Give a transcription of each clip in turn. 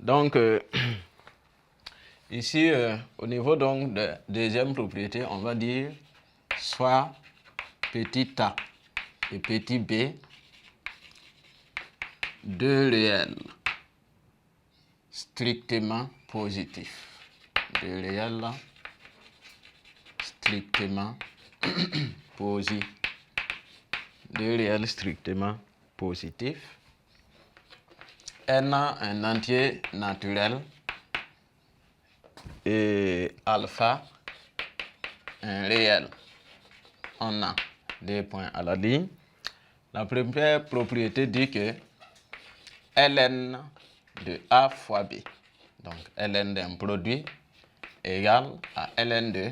Donc, ici, au niveau donc de deuxième propriété, on va dire soit petit a et petit b, deux réels strictement positifs. Deux réels strictement positifs. Deux réels strictement positifs. N un entier naturel et alpha un réel. On a des points à la ligne. La première propriété dit que ln de A fois B, donc ln d'un produit égale à ln de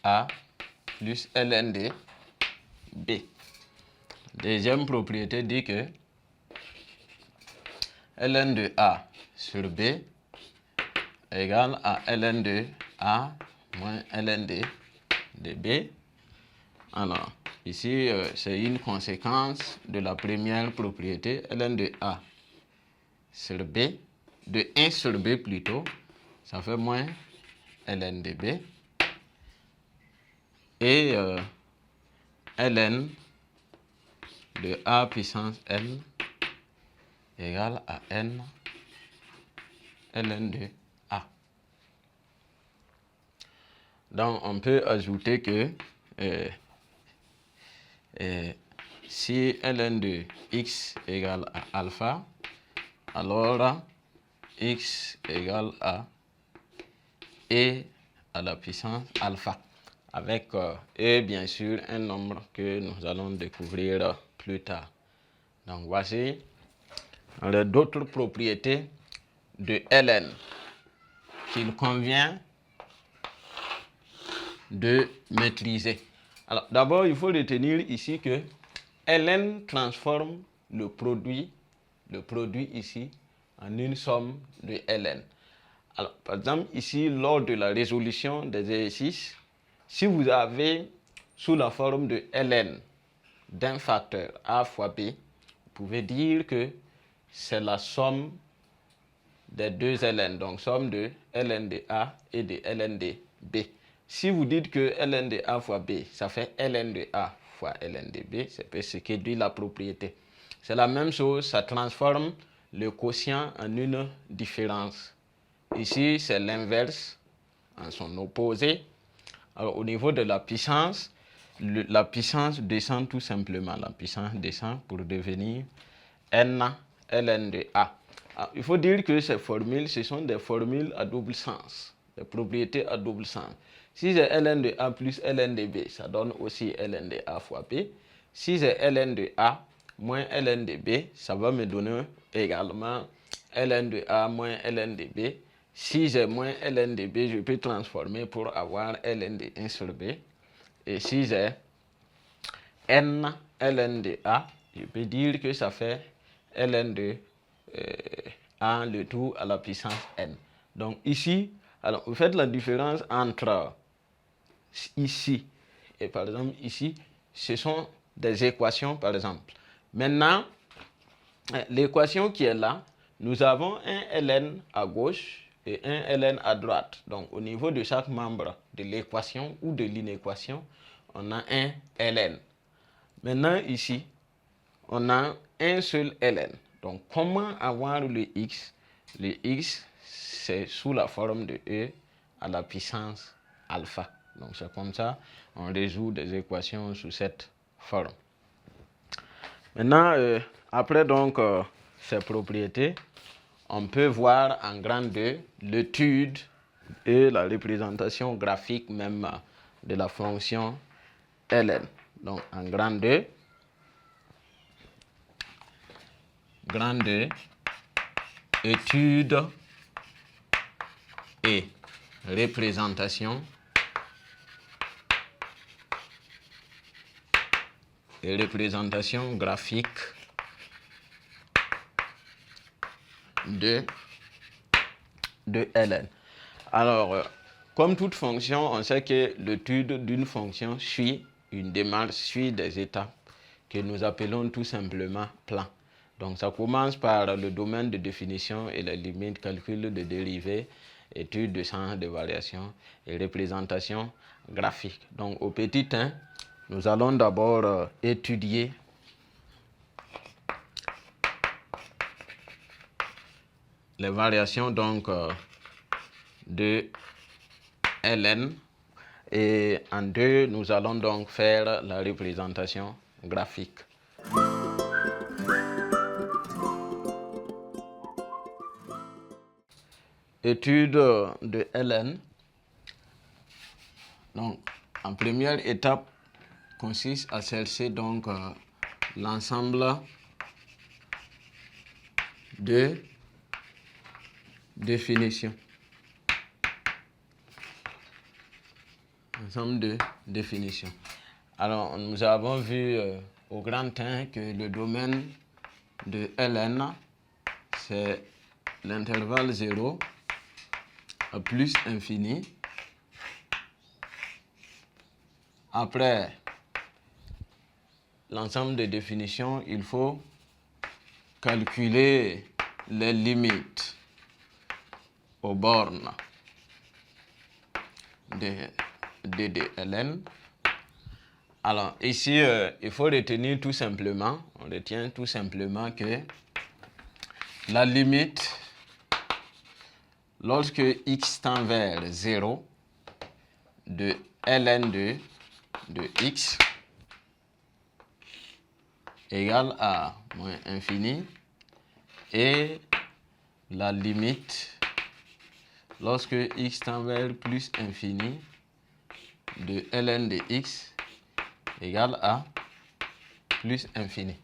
A plus ln de B. Deuxième propriété dit que ln de A sur B égale à ln de A moins ln de B. Alors, ici, c'est une conséquence de la première propriété, ln de A sur B, de 1 sur B plutôt, ça fait moins ln de B. Et ln de A puissance n égale à n ln de A. Donc, on peut ajouter que si ln de x égale à alpha, alors x égale à e à la puissance alpha, avec e bien sûr un nombre que nous allons découvrir plus tard. Donc voici d'autres propriétés de ln qu'il convient de maîtriser. Alors d'abord, il faut retenir ici que ln transforme le produit ici en une somme de ln. Alors, par exemple, ici, lors de la résolution des exercices, si vous avez sous la forme de ln d'un facteur a fois b, vous pouvez dire que c'est la somme des deux ln, donc somme de ln de a et de ln de b. Si vous dites que ln de a fois b, ça fait ln de a fois ln de b, c'est ce qui dit la propriété. C'est la même chose, ça transforme le quotient en une différence. Ici, c'est l'inverse en son opposé. Alors, au niveau de la puissance descend tout simplement. La puissance descend pour devenir n ln de a. Alors, il faut dire que ces formules, ce sont des formules à double sens, des propriétés à double sens. Si j'ai ln de a plus ln de b, ça donne aussi ln de a fois b. Si j'ai ln de a moins ln de b, ça va me donner également ln de a moins ln de b. Si j'ai moins ln de b, je peux transformer pour avoir ln de 1 sur b. Et si j'ai n ln de a, je peux dire que ça fait ln de a le tout à la puissance n. Donc ici, alors vous faites la différence entre ici et par exemple ici, ce sont des équations par exemple. Maintenant, l'équation qui est là, nous avons un ln à gauche et un ln à droite. Donc au niveau de chaque membre de l'équation ou de l'inéquation, on a un ln. Maintenant ici, on a un seul ln. Donc comment avoir le x? Le x, c'est sous la forme de e à la puissance alpha. Donc c'est comme ça, on résout des équations sous cette forme. Maintenant, après donc ces propriétés, on peut voir en grand 2 l'étude et la représentation graphique même de la fonction ln. Donc en grand 2, étude et représentation graphique de ln. Alors, comme toute fonction, on sait que l'étude d'une fonction suit une démarche, suit des étapes que nous appelons tout simplement plan. Donc ça commence par le domaine de définition et les limites, calcul de dérivés, étude de sens de variation et représentation graphique. Donc au petit 1, nous allons d'abord étudier les variations donc de ln, et en 2, nous allons donc faire la représentation graphique. Étude de ln. Donc, en première étape, consiste à chercher donc l'ensemble de définitions. Ensemble de définitions. Alors, nous avons vu au grand 1 que le domaine de ln, c'est l'intervalle 0 à plus infini. Après l'ensemble de définitions, il faut calculer les limites aux bornes de ln. Alors ici, il faut retenir tout simplement, on retient tout simplement que la limite, lorsque x tend vers 0, de ln2 de x égale à moins infini, et la limite, lorsque x tend vers plus infini, de ln de x égale à plus infini.